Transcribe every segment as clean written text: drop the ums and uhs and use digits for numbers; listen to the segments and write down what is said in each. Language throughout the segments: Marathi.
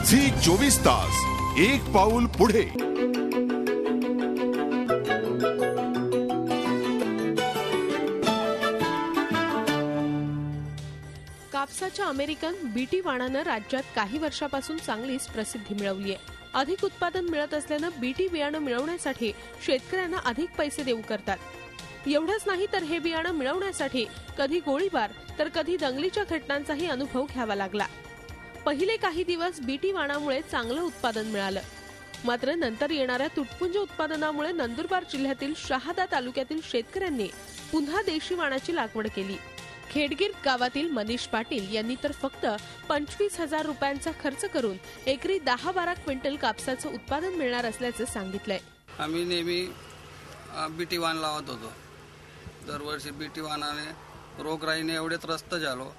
झी 24 तास एक पाऊल पुढे। कापसाच्या अमेरिकन बीटी वाणानं राज्यात काही वर्षापासून चांगलीच प्रसिद्धी मिळवली आहे। अधिक उत्पादन मिळत असल्यानं बीटी बियाणं मिळवण्यासाठी शेतकऱ्यांना अधिक पैसे देऊ करतात। एवढंच नाही तर हे बियाणं मिळवण्यासाठी कधी गोळीबार तर कधी दंगलीच्या घटनांचाही अनुभव घ्यावा लागला। पहिले काही दिवस बीटी वाणामुळे चांगलं उत्पादन मिळालं, मात्र नंतर येणाऱ्या तुटपुंज उत्पादनामुळे नंदुरबार जिल्ह्यातील शहादा तालुक्यातील शेतकऱ्यांनी पुन्हा देशी वाणाची लागवड केली। खेडगीर गावातील मनीष पाटील यांनी तर फक्त 25,000 रुपयांचा खर्च करून एकरी 10-12 क्विंटल कापसाचं उत्पादन मिळणार असल्याचं सांगितलंय। आम्ही नेहमी बीटी वाण लावत होतो। दरवर्षी बीटी वाणाने रोगराईने एवढे त्रस्त झालो,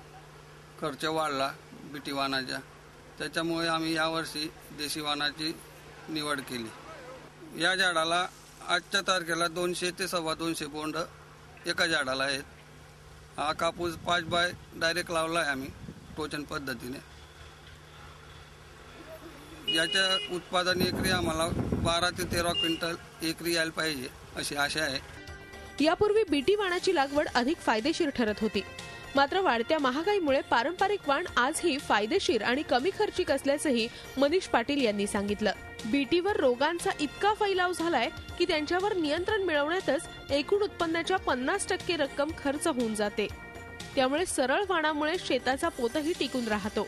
खर्च वाढला बीटी वाणाचा, त्याच्यामुळे आम्ही यावर्षी देशी वाणाची निवड केली। या झाडाला आजच्या तारखेला 200 ते 250 बोंड एका झाडाला आहेत। हा कापूस 5 बाय डायरेक्ट लावला आहे आम्ही टोचन पद्धतीने। याच्या उत्पादन एकरी आम्हाला 12 ते 13 क्विंटल एकरी यायला पाहिजे अशी आशा आहे। यापूर्वी बीटी वाणाची लागवड अधिक फायदेशीर ठरत होती, मात्र वाढत्या महागाईमुळे पारंपरिक वाण आजही फायदेशीर आणि कमी खर्चिक असल्याचंही मनीष पाटील यांनी सांगितलं। बीटीवर रोगांचा इतका फैलाव झालाय की त्यांच्यावर नियंत्रण मिळवण्यातच एकूण उत्पन्नाच्या 50% रक्कम खर्च होऊन जाते। त्यामुळे सरळ वाणामुळे शेताचा पोतही टिकून राहतो।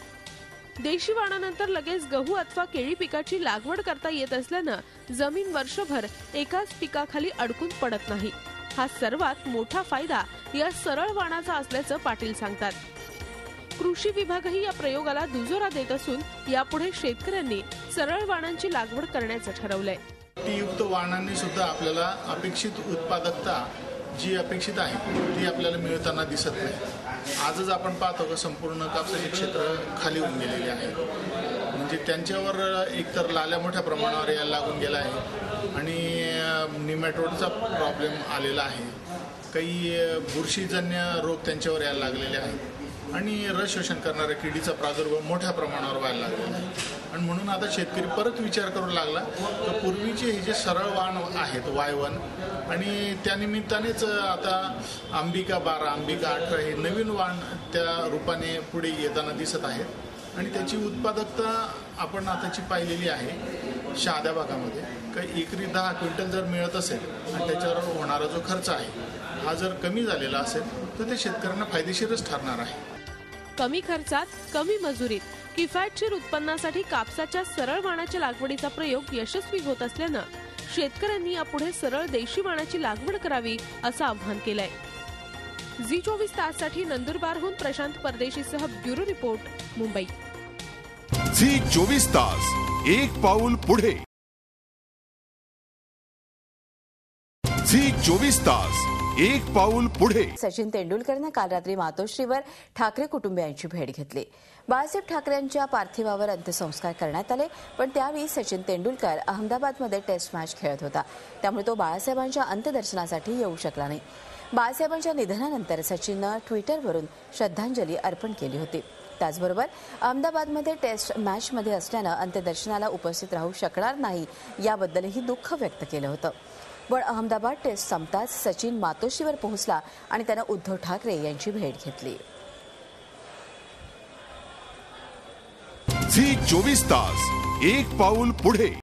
देशी वाणानंतर लगेच गहू अथवा केळी पिकाची लागवड करता येत असल्यानं जमीन वर्षभर एकाच पिकाखाली अडकून पडत नाही। हा सर्वात मोठा फायदा या सरळ वाणाचा असल्याचं पाटील सांगतात। कृषी विभागही या प्रयोगाला दुजोरा देत असून यापुढे शेतकऱ्यांनी सरळ वाणांची लागवड करण्याचं ठरवलंय। बीटीयुक्त वाणांनी सुद्धा आपल्याला अपेक्षित उत्पादकता जी अपेक्षित आहे ती आपल्याला मिळताना दिसत नाही। आजच आपण पाहतो की संपूर्ण कापसाचे क्षेत्र खाली होऊन गेलेले आहे, म्हणजे त्यांच्यावर एकतर लाल्या मोठ्या प्रमाणावर यायला लागून गेला आहे आणि निमॅटोडचा प्रॉब्लेम आलेला आहे। काही बुरशीजन्य रोग त्यांच्यावर यायला लागलेले आहेत आणि रस शोषण करणाऱ्या किडीचा प्रादुर्भाव मोठ्या प्रमाणावर व्हायला लागलेला आहे। आणि म्हणून आता शेतकरी परत विचार करू लागला तर पूर्वीचे हे जे सरळ वाण आहेत Y1 आणि त्यानिमित्तानेच आता अंबिका 12, अंबिका 18 हे नवीन वाण त्या रूपाने पुढे येताना दिसत आहेत आणि त्याची उत्पादकता आपण आताची पाहिलेली आहे। शहादा भागामध्ये काही एकरी 10 क्विंटल जर मिळत असेल आणि त्याच्यावर होणारा जो खर्च आहे हा जर कमी झालेला असेल तर ते शेतकऱ्यांना फायदेशीरच ठरणार आहे। कमी खर्चात कमी मजुरीत किफायतशीर उत्पन्नासाठी कापसाच्या सरळ वाणाच्या लागवडीचा प्रयोग यशस्वी होत असल्यानं शेतकऱ्यांनी यापुढे सरळ देशी वाणाची लागवड करावी असं आवाहन केलंय। झी 24 ताससाठी नंदुरबारहून प्रशांत परदेशीसह ब्युरो रिपोर्ट, मुंबई। झी 24 तास एक पाऊल पुढे। झी 24 तास एक पाऊल पुढे। सचिन तेंडुलकरनं काल रात्री मातोश्रीवर ठाकरे कुटुंबियांची भेट घेतली। बाळासाहेब ठाकरेंच्या पार्थिवावर अंत्यसंस्कार करण्यात आले, पण त्यावेळी सचिन तेंडुलकर अहमदाबादमध्ये टेस्ट मॅच खेळत होता, त्यामुळे तो बाळासाहेबांच्या अंत्यदर्शनासाठी येऊ शकला नाही। बाळासाहेबांच्या निधनानंतर सचिननं ट्विटरवरून श्रद्धांजली अर्पण केली होती। त्याचबरोबर अहमदाबादमध्ये टेस्ट मॅचमध्ये असल्यानं अंत्यदर्शनाला उपस्थित राहू शकणार नाही याबद्दलही दुःख व्यक्त केलं होतं। पण अहमदाबाद टेस्ट संपताच सचिन मातोश्रीवर पोहोचला आणि त्यानं उद्धव ठाकरे यांची भेट घेतली। झी 24 तास एक पाऊल पुढे।